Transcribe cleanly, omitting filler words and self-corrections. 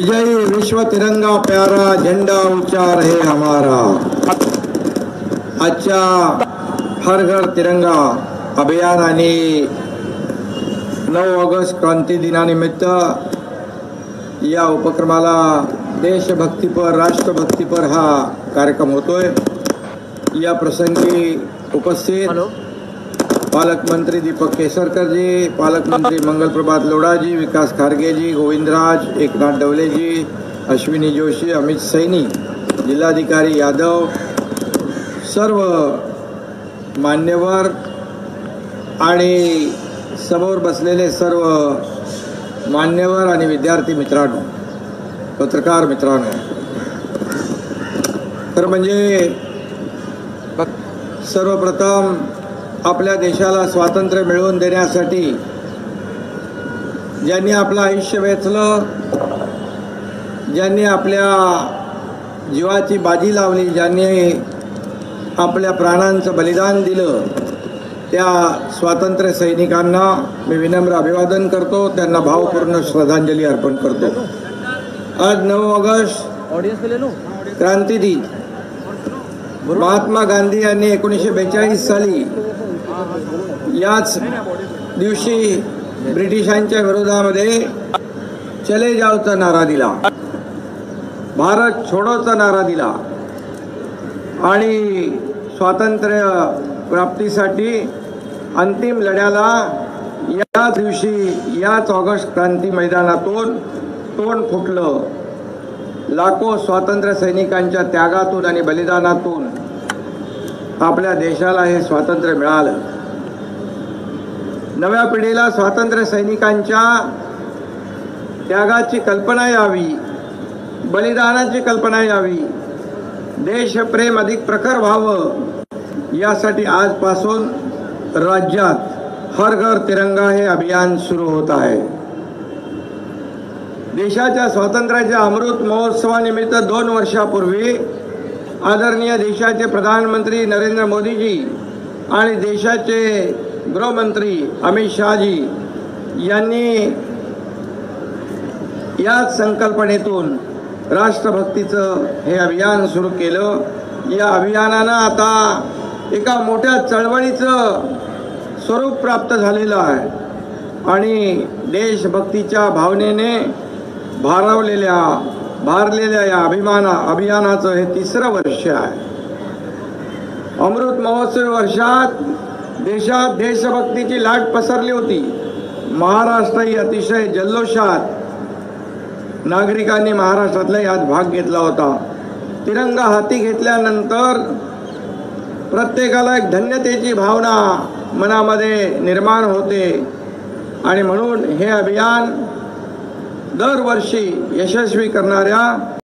विजयी विश्व तिरंगा प्यारा झंडा ऊंचा रहे हमारा। आजच्या हर घर तिरंगा अभियान आणि 9 ऑगस्ट क्रांती दिनानिमित्त या उपक्रमाला देशभक्तीपर राष्ट्रभक्तीपर हा कार्यक्रम होतोय। या प्रसंगी उपस्थित पालकमंत्री दीपक केसरकर जी, पालकमंत्री मंगलप्रभात लोढ़ा जी, विकास खारगे जी, गोविंदराज, एकनाथ डवले जी, अश्विनी जोशी, अमित सैनी, जिल्हाधिकारी यादव, सर्व मान्यवर आणि समोर बसलेले सर्व मान्यवर आणि विद्यार्थी मित्रांनो, पत्रकार मित्रांनो, तर म्हणजे सर्वप्रथम आपल्या देशाला स्वातंत्र्य मिळवून देण्यासाठी ज्यांनी आपलं आयुष्य वेचलं, ज्यांनी आपल्या जीवाची बाजी लावली, ज्यांनी आपल्या प्राणांचं बलिदान दिलं, त्या स्वातंत्र्य सैनिकांना मी विनम्र अभिवादन करतो, त्यांना भावपूर्ण श्रद्धांजली अर्पण करतो। आज 9 ऑगस्ट क्रांती दिन, महात्मा गांधी यांनी 1942 साली याच दिवशी ब्रिटिशांच्या विरोधामध्ये चले जाओचा नारा दिला, भारत छोडोचा नारा दिला आणि स्वातंत्र्य प्राप्तीसाठी अंतिम लढ्याला या दिवशी याच ऑगस्ट क्रांती मैदानातून तोंड फुटलं। लाखो स्वातंत्र्य सैनिकांच्या त्यागातून आणि बलिदानातून आपल्या देशाला हे स्वातंत्र्य मिळालं। नव्या पिढीला स्वातंत्र्य सैनिकांच्या त्यागाची कल्पना यावी, बलिदानाची कल्पना यावी, देशप्रेम अधिक प्रखर व्हावं, यासाठी आजपासून राज्यात हर घर तिरंगा हे अभियान सुरू होत आहे। देशाच्या स्वातंत्र्याच्या अमृत महोत्सवानिमित्त 2 वर्षापूर्वी आदरणीय देशाचे प्रधानमंत्री नरेंद्र मोदीजी आणि देशाचे गृहमंत्री अमित शहाजी यांनी याच संकल्पनेतून राष्ट्रभक्तीचं हे अभियान सुरू केलं। या अभियानानं आता एका मोठ्या चळवळीचं स्वरूप प्राप्त झालेलं आहे आणि देशभक्तीच्या भावनेने भारलेल्या या अभियानाचं हे 3रं वर्ष आहे। अमृत महोत्सव वर्षात देशात देशभक्तीची लाट पसरली होती। महाराष्ट्रही अतिशय जल्लोषात नागरिकांनी महाराष्ट्रातल्या यात भाग घेतला होता। तिरंगा हाती घेतल्यानंतर प्रत्येकाला एक धन्यतेची भावना मनामध्ये निर्माण होते आणि म्हणून हे अभियान दरवर्षी यशस्वी करणाऱ्या